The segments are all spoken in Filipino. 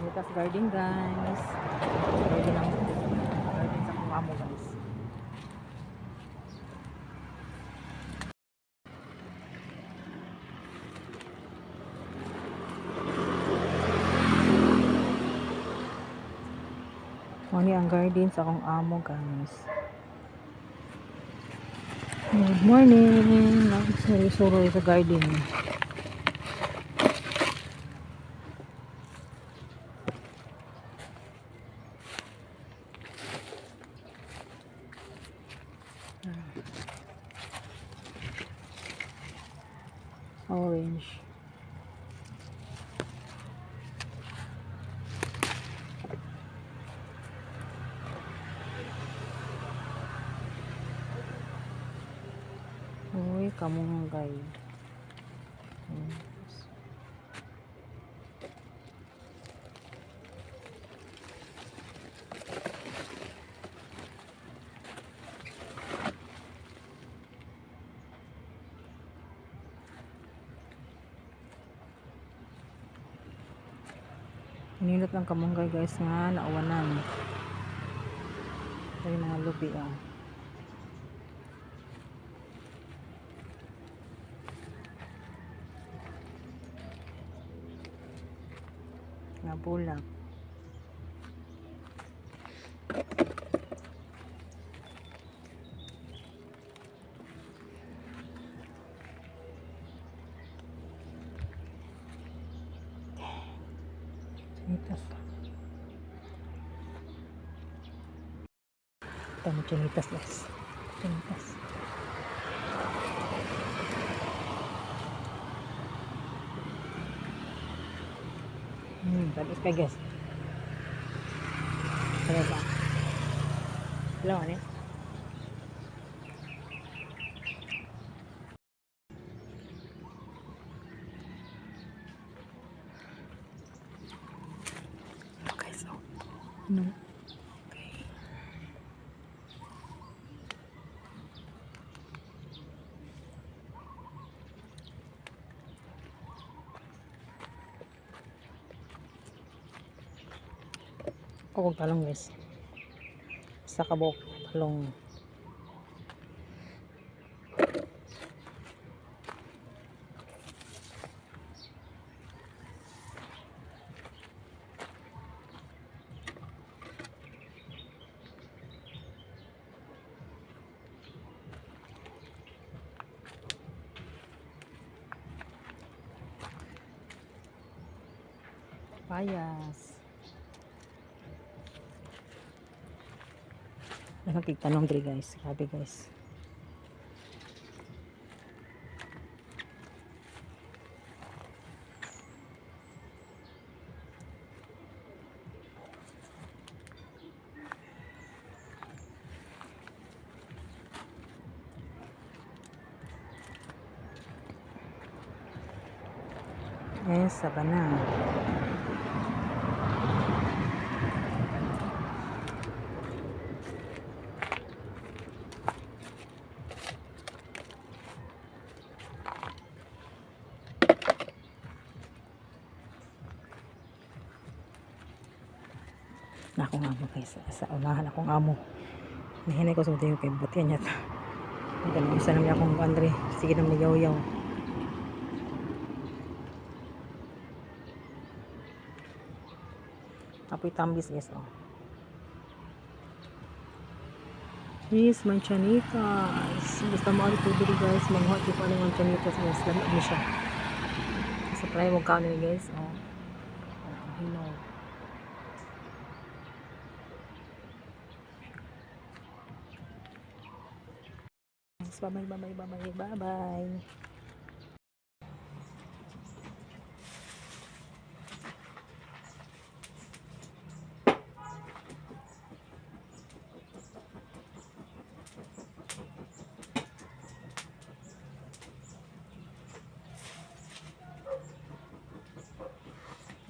Sanitas Garden guys. Garden ang garden sa kung amo guys. Ano ang garden sa kung amo guys. Good morning. Nagsuri-suri sa garden. Orange. Uy, kamunggay. Ninot ng kamunggay guys nga nauwanan. Ito yung mga lubi ah. Nga bulak. Chinitas. Ito mo chinitas guys. Chinitas. Tapos kay guys. Ano ba? Hello, ano? Okay, so. No. Okay. Kukog talong guys. Sa kabok talong. Payas. Nakakigtanong diri guys. Grabe guys. Sabana. Na akong amo guys. Sa unahan akong amo. Nahinay ko sa mga kay butihan niya. Ganun isa naman akong Andre. Sige naman yaw-yaw. Apoy tambis guys oh. Yes, manchanitas. Basta mo ali diri guys, manghot di pa lang manchanitas guys, lamig ni siya. Sa try mo kaon ni guys oh. Hinog. Bye-bye.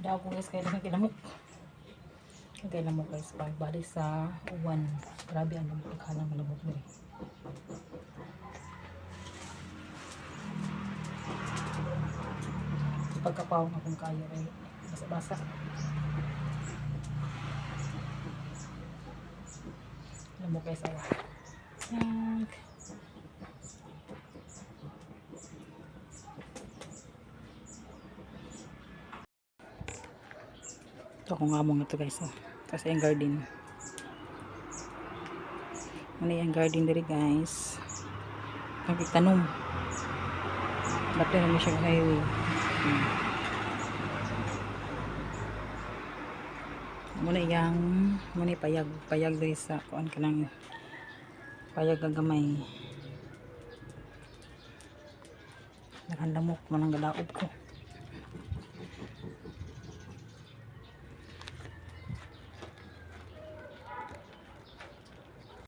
Daw ko guys kaya lang kinamok. Kaya lang mo guys pagbalik sa uwan. Grabe ang paghalang malabot mo eh. Pagkapaw na kung kayo ay basa-basa. Alam mo guys, awa. Sak. Ito kung nga mga ito guys. Oh. Tapos yung garden. Ano yung garden diri guys. Nagtanom. Dapat naman siya highway. Muna payag diri sa kuan kanang payag gagamay. Nakandamok man ang gadaog ko.